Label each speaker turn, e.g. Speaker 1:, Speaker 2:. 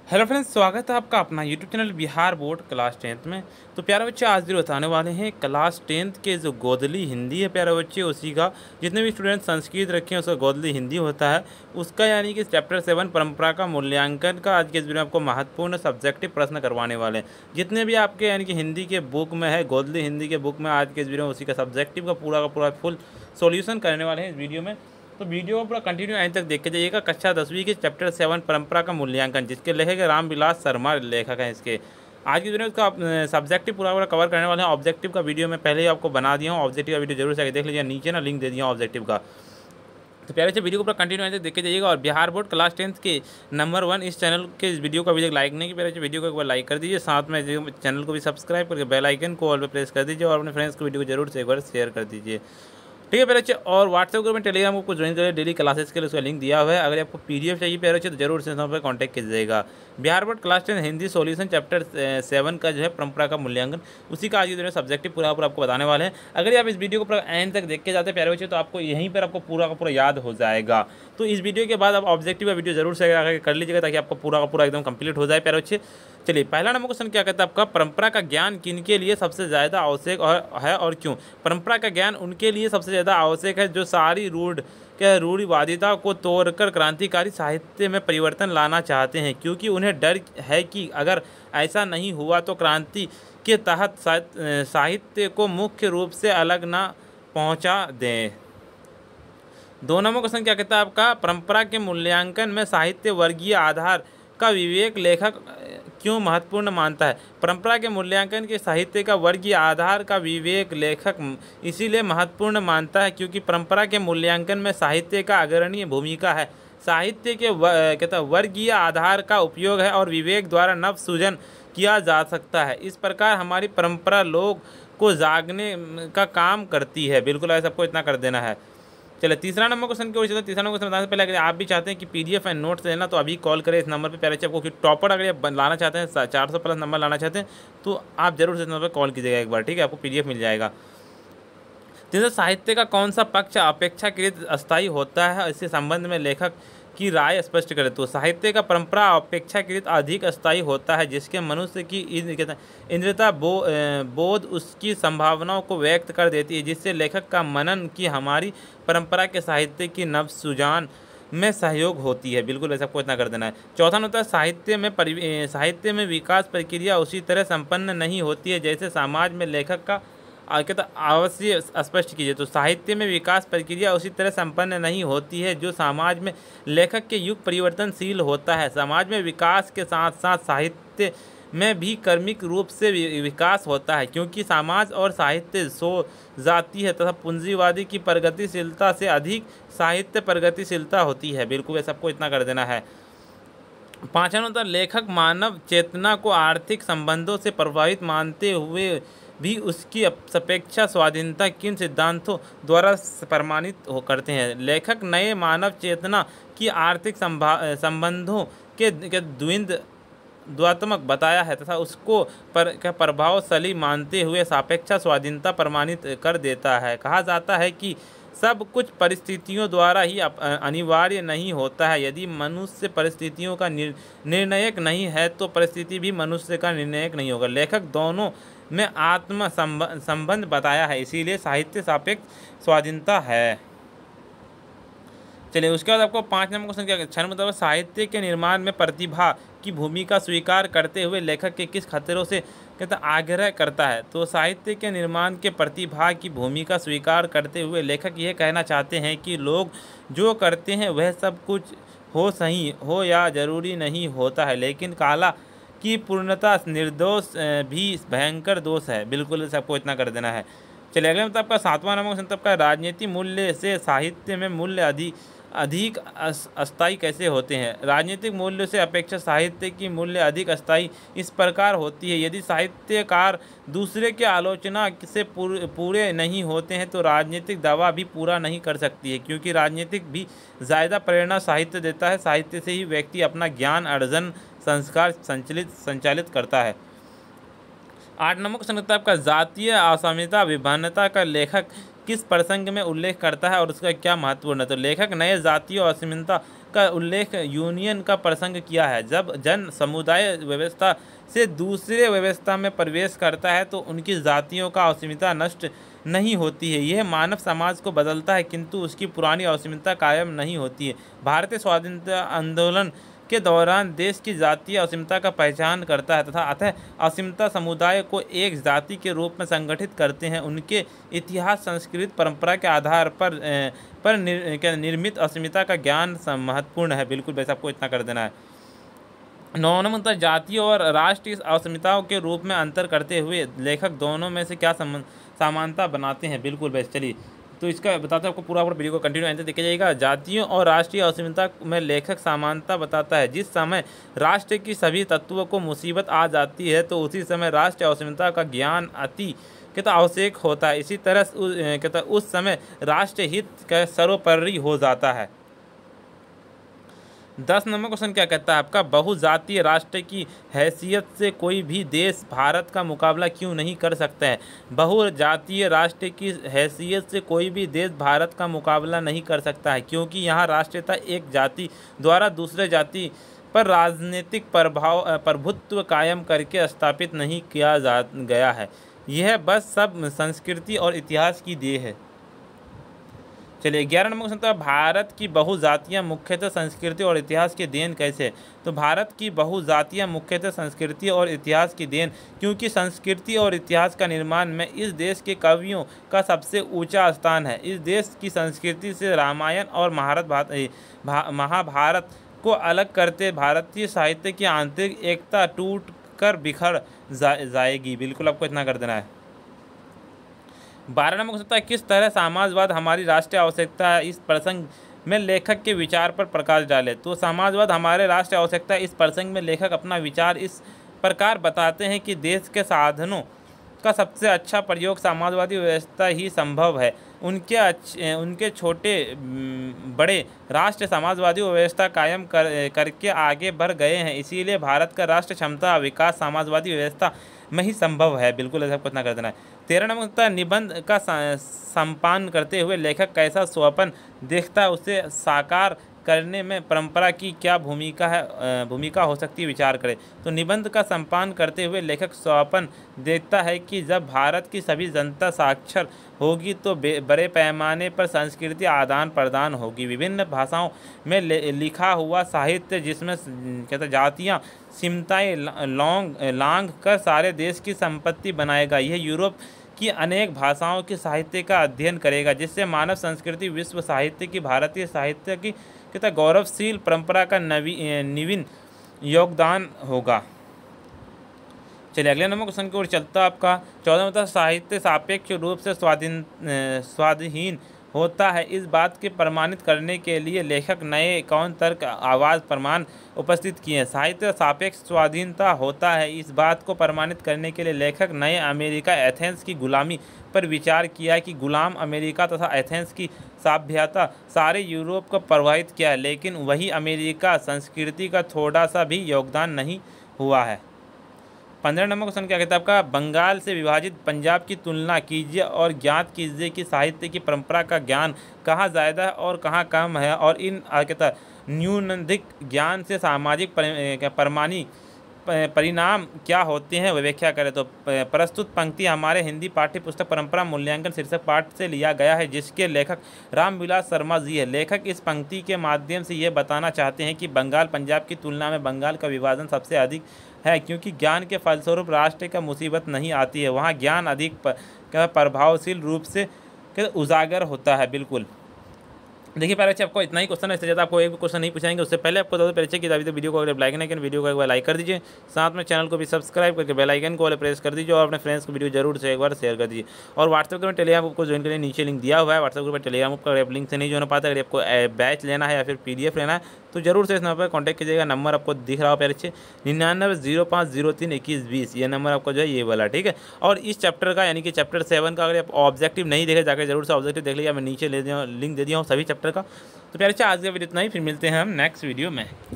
Speaker 1: Hello friends, स्वागत है आपका अपना YouTube channel Bihar board class 10th में। तो प्यारे बच्चे, आज जो बताने वाले हैं क्लास 10th के जो गोदली हिंदी है प्यारे बच्चे, उसी का जितने भी स्टूडेंट संस्कृत रखे हैं उसका गोदली हिंदी होता है उसका, यानी कि चैप्टर 7 परंपरा का मूल्यांकन का आज के इस वीडियो में आपको महत्वपूर्ण सब्जेक्टिव प्रश्न करवाने वाले हैं। जितने भी आपके यानी कि हिंदी के बुक में है, गोदली हिंदी के बुक में, आज के इस वीडियो में उसी का सब्जेक्टिव का पूरा फुल सोल्यूशन करने वाले हैं इस वीडियो में। तो वीडियो को पूरा कंटिन्यू एंड तक देख के जाइएगा। कक्षा 10वीं के चैप्टर 7 परंपरा का मूल्यांकन, जिसके लेखक है रामविलास शर्मा, लेखक हैं इसके। आज की वीडियो में उसका सब्जेक्टिव पूरा कवर करने वाले हैं। ऑब्जेक्टिव का वीडियो मैं पहले ही आपको बना दिया हूँ, ऑब्जेक्टिव का वीडियो जरूर से देख लीजिए, नीचे ना लिंक दे दिया ऑब्जेक्टिव का। तो प्यारे से वीडियो को पूरा कंटिन्यू एंड तक देख के जाइएगा। और बिहार बोर्ड क्लास 10th के नंबर 1 इस चैनल के इस वीडियो का अभी तक लाइक नहीं किया, प्यारे से वीडियो को एक बार लाइक कर दीजिए, साथ में चैनल को भी सब्सक्राइब करके बेल आइकन को ऑल पे प्रेस कर दीजिए और अपने फ्रेंड्स को वीडियो को जरूर से एक बार शेयर कर दीजिए, ठीक है प्यारे बच्चे। और व्हाट्सएप ग्रुप में टेलीग्राम को ज्वाइन करें, डेली क्लासेस के लिए उसका लिंक दिया हुआ है। अगर आपको पीडीएफ चाहिए प्यारे बच्चे तो जरूर से पर कॉन्टैक्ट कीजिएगा। Bihar board class 10 Hindi solution chapter 7 का जो है परंपरा का मूल्यांकन, उसी का आज की सब्जेक्टिव पूरा आपको बताने वाले हैं। अगर आप इस वीडियो को पूरा एंड तक देख के जाते हैं प्यारे बच्चे, तो आपको यहीं पर आपको पूरा का पूरा याद हो जाएगा। तो इस वीडियो के बाद आप ऑब्जेक्टिव का वीडियो जरूर से आगे कर लीजिएगा, ताकि आपको पूरा का पूरा एकदम कंप्लीट हो जाए प्यारे बच्चे। चलिए, पहला नंबर क्वेश्चन क्या कहता है आपका, परंपरा का ज्ञान किनके लिए सबसे ज़्यादा आवश्यक है और क्यों। परंपरा का ज्ञान उनके लिए सबसे ज़्यादा आवश्यक है जो सारी रूढ़िवादिता को तोड़कर क्रांतिकारी साहित्य में परिवर्तन लाना चाहते हैं, क्योंकि उन्हें डर है कि अगर ऐसा नहीं हुआ तो क्रांति के तहत साहित्य को मुख्य रूप से अलग ना पहुंचा दें। दो नंबर क्वेश्चन क्या कहता है आपका, परंपरा के मूल्यांकन में साहित्य वर्गीय आधार का विवेक लेखक क्यों महत्वपूर्ण मानता है। परंपरा के मूल्यांकन के साहित्य का वर्गीय आधार का विवेक लेखक इसीलिए महत्वपूर्ण मानता है क्योंकि परंपरा के मूल्यांकन में साहित्य का अग्रणी भूमिका है। साहित्य के कहता वर्गीय आधार का उपयोग है और विवेक द्वारा नव सृजन किया जा सकता है। इस प्रकार हमारी परंपरा लोग को जागने का काम करती है। बिल्कुल ऐसा सबको इतना कर देना है। चलिए, तीसरा नंबर क्वेश्चन की ओर चलते हैं। तीसरा नंबर क्वेश्चन बताने से पहले अगर आप भी चाहते हैं कि पीडीएफ एंड नोट्स लेना, तो अभी कॉल करें इस नंबर पे प्यारे बच्चे। आपको टॉपर अगर आप लाना चाहते हैं, 400 प्लस नंबर लाना चाहते हैं, तो आप जरूर से इस नंबर पर कॉल कीजिएगा एक बार, ठीक है। आपको पीडीएफ मिल जाएगा। तीसरा, साहित्य का कौन सा पक्ष अपेक्षाकृत अस्थायी होता है, इसके संबंध में लेखक की राय स्पष्ट करें। तो साहित्य का परंपरा अपेक्षाकृत अधिक अस्थायी होता है, जिसके मनुष्य की इंद्रियता बोध उसकी संभावनाओं को व्यक्त कर देती है, जिससे लेखक का मनन की हमारी परंपरा के साहित्य की नव सुजान में सहयोग होती है। बिल्कुल ऐसा आपको इतना कर देना है। चौथा होता है, साहित्य में विकास प्रक्रिया उसी तरह संपन्न नहीं होती है जैसे समाज में लेखक का कहता अवश्य स्पष्ट कीजिए। तो साहित्य में विकास प्रक्रिया उसी तरह संपन्न नहीं होती है जो समाज में लेखक के युग परिवर्तनशील होता है। समाज में विकास के साथ साथ साहित्य में भी क्रमिक रूप से विकास होता है, क्योंकि समाज और साहित्य सो जाती है तथा पूंजीवादी की प्रगतिशीलता से अधिक साहित्य प्रगतिशीलता होती है। बिल्कुल सबको इतना कर देना है। पाँचवां होता है, लेखक मानव चेतना को आर्थिक संबंधों से प्रभावित मानते हुए भी उसकी सापेक्ष स्वाधीनता किन सिद्धांतों द्वारा प्रमाणित करते हैं। लेखक नए मानव चेतना की आर्थिक संबंधों के द्वंद्वात्मक बताया है तथा उसको प्रभावशाली मानते हुए सापेक्ष स्वाधीनता प्रमाणित कर देता है। कहा जाता है कि सब कुछ परिस्थितियों द्वारा ही अनिवार्य नहीं होता है। यदि मनुष्य परिस्थितियों का निर्णायक नहीं है तो परिस्थिति भी मनुष्य का निर्णायक नहीं होगा। लेखक दोनों में आत्म संबंध बताया है, इसीलिए साहित्य सापेक्ष स्वाधीनता है। चलिए, उसके बाद आपको 5 नंबर क्वेश्चन क्या 6 नंबर, साहित्य के निर्माण में प्रतिभा की भूमिका स्वीकार करते हुए लेखक के किस खतरों से कहता आग्रह करता है। तो साहित्य के निर्माण के प्रतिभा की भूमिका स्वीकार करते हुए लेखक यह कहना चाहते हैं कि लोग जो करते हैं वह सब कुछ हो सही हो या जरूरी नहीं होता है, लेकिन कला की पूर्णता निर्दोष भी भयंकर दोष है। बिल्कुल सबको इतना कर देना है। चलिए, अगले मतलब आपका 7वां नंबर क्वेश्चन आपका, राजनीति मूल्य से साहित्य में मूल्य अधिक अस्थायी कैसे होते हैं। राजनीतिक मूल्य से अपेक्षा साहित्य की मूल्य अधिक अस्थायी इस प्रकार होती है। यदि साहित्यकार दूसरे के आलोचना से पूरे नहीं होते हैं तो राजनीतिक दावा भी पूरा नहीं कर सकती है, क्योंकि राजनीतिक भी ज़्यादा प्रेरणा साहित्य देता है। साहित्य से ही व्यक्ति अपना ज्ञान अर्जन संस्कार संचालित करता है। 8 नंबर क्वेश्चन होता है आपका, जातीय असमानता विभिन्नता का लेखक किस प्रसंग में उल्लेख करता है और उसका क्या महत्वपूर्ण है। तो लेखक नए जातीय असमानता का उल्लेख यूनियन का प्रसंग किया है। जब जन समुदाय व्यवस्था से दूसरे व्यवस्था में प्रवेश करता है तो उनकी जातियों का अस्मिता नष्ट नहीं होती है। यह मानव समाज को बदलता है किंतु उसकी पुरानी अस्मिता कायम नहीं होती है। भारतीय स्वाधीनता आंदोलन के दौरान देश की जातीय अस्मिता का पहचान करता है तथा अतः अस्मिता समुदाय को एक जाति के रूप में संगठित करते हैं। उनके इतिहास, संस्कृति, परंपरा के आधार पर निर्मित अस्मिता का ज्ञान महत्वपूर्ण है। बिल्कुल वैसे आपको इतना कर देना है। 9 जातीय और राष्ट्रीय अस्मिताओं के रूप में अंतर करते हुए लेखक दोनों में से क्या समानता बनाते हैं। बिल्कुल वैसे चलिए तो इसका बताते हैं आपको पूरा वीडियो को कंटिन्यू आंसर देखा जाएगा। जातियों और राष्ट्रीय अस्मिता में लेखक समानता बताता है। जिस समय राष्ट्र की सभी तत्वों को मुसीबत आ जाती है तो उसी समय राष्ट्रीय अस्मिता का ज्ञान अति आवश्यक होता है। इसी तरह उस समय राष्ट्र हित का सर्वोपरि हो जाता है। 10 नंबर क्वेश्चन क्या कहता है आपका, बहुजातीय राष्ट्र की हैसियत से कोई भी देश भारत का मुकाबला क्यों नहीं कर सकता है। बहुजातीय राष्ट्र की हैसियत से कोई भी देश भारत का मुकाबला नहीं कर सकता है क्योंकि यहाँ राष्ट्रीयता एक जाति द्वारा दूसरे जाति पर राजनीतिक प्रभुत्व कायम करके स्थापित नहीं किया गया है। यह बस सब संस्कृति और इतिहास की देन है। चलिए 11 नंबर क्वेश्चन था, भारत की बहुजातियाँ मुख्यतः संस्कृति और इतिहास की देन कैसे। तो भारत की बहुजातियाँ मुख्यतः संस्कृति और इतिहास की देन क्योंकि संस्कृति और इतिहास का निर्माण में इस देश के कवियों का सबसे ऊंचा स्थान है। इस देश की संस्कृति से रामायण और महाभारत को अलग करते भारतीय साहित्य की आंतरिक एकता टूट कर बिखर जाएगी। बिल्कुल आपको इतना कर देना है। 12 नंबर क्वेश्चन, किस तरह समाजवाद हमारी राष्ट्रीय आवश्यकता है, इस प्रसंग में लेखक के विचार पर प्रकाश डाले। तो समाजवाद हमारे राष्ट्रीय आवश्यकता है, इस प्रसंग में लेखक अपना विचार इस प्रकार बताते हैं कि देश के साधनों का सबसे अच्छा प्रयोग समाजवादी व्यवस्था ही संभव है। उनके छोटे बड़े राष्ट्र समाजवादी व्यवस्था कायम करके आगे बढ़ गए हैं। इसीलिए भारत का राष्ट्र क्षमता विकास समाजवादी व्यवस्था में ही संभव है। बिल्कुल ऐसा कितना कर देना है। 13 नंबर निबंध का संपादन करते हुए लेखक कैसा स्वप्न देखता है, उसे साकार करने में परंपरा की क्या भूमिका हो सकती है, विचार करें। तो निबंध का संपादन करते हुए लेखक स्वप्न देखता है कि जब भारत की सभी जनता साक्षर होगी तो बड़े पैमाने पर संस्कृति आदान प्रदान होगी। विभिन्न भाषाओं में लिखा हुआ साहित्य जिसमें कहते जातियाँ सीमताएँ लांघ कर सारे देश की संपत्ति बनाएगा। यह यूरोप की अनेक भाषाओं के साहित्य का अध्ययन करेगा जिससे मानव संस्कृति, विश्व साहित्य की, भारतीय साहित्य की गौरवशील परंपरा का नवीन योगदान होगा। चलिए अगले नंबर क्वेश्चन की ओर चलता आपका 14 मतलब साहित्य सापेक्ष रूप से स्वाधीन होता है। इस बात के प्रमाणित करने के लिए लेखक नए कौन तर्क आवाज़ प्रमाण उपस्थित किए हैं। साहित्य सापेक्ष स्वाधीनता होता है, इस बात को प्रमाणित करने के लिए लेखक नए अमेरिका एथेंस की गुलामी पर विचार किया कि गुलाम अमेरिका तथा एथेंस की सभ्यता सारे यूरोप को प्रभावित किया है, लेकिन वही अमेरिका संस्कृति का थोड़ा सा भी योगदान नहीं हुआ है। 15 नंबर क्वेश्चन क्या कहता है आपका, बंगाल से विभाजित पंजाब की तुलना कीजिए और ज्ञात कीजिए कि साहित्य की परंपरा का ज्ञान कहाँ ज़्यादा है और कहाँ कम है, और इन कहता न्यूनाधिक ज्ञान से सामाजिक परिणाम क्या होते हैं, व्याख्या करें। तो प्रस्तुत पंक्ति हमारे हिंदी पाठ्य पुस्तक परंपरा मूल्यांकन शीर्षक पाठ से लिया गया है जिसके लेखक रामविलास शर्मा जी है। लेखक इस पंक्ति के माध्यम से ये बताना चाहते हैं कि बंगाल पंजाब की तुलना में बंगाल का विभाजन सबसे अधिक है क्योंकि ज्ञान के फलस्वरूप राष्ट्र का मुसीबत नहीं आती है, वहाँ ज्ञान अधिक प्रभावशील रूप से उजागर होता है। बिल्कुल देखिए परीक्षा आपको इतना ही क्वेश्चन है, इससे ज़्यादा आपको एक भी क्वेश्चन नहीं पूछाएंगे। उससे पहले आपको बता दो परीक्षा की अभी तो वीडियो को अगर लाइक नहीं करें वीडियो को एक बार लाइक कर दीजिए, साथ में चैनल को भी सब्सक्राइब करके बेल आइकन को प्रेस कर दीजिए और अपने फ्रेंड्स को वीडियो जरूर से एक बार शेयर कर दीजिए। और व्हाट्सएप ग्रुप में टेलीग्राम आपको ज्वाइन करने नीचे लिंक दिया हुआ है। व्हाट्सएप ग्रुप में टेलीग्राम का लिंक से नहीं ज्वाइन हो पाता, अगर आपको बैच लेना है या फिर PDF लेना है तो जरूर से इस नंबर पर कॉन्टैक्ट कीजिएगा। नंबर आपको दिख रहा हो परीक्षा 9905032120, ये नंबर आपको जो है ये वाला, ठीक है। और इस चैप्टर का यानी कि चैप्टर 7 का अगर आप ऑब्जेक्टिव नहीं देखे जाकर जरूर से ऑब्जेक्टिव देख लीजिए, मैं नीचे लिंक दे दिया हूँ सभी चैप्टर का। तो प्यारे आज का वीडियो इतना ही, फिर मिलते हैं हम नेक्स्ट वीडियो में।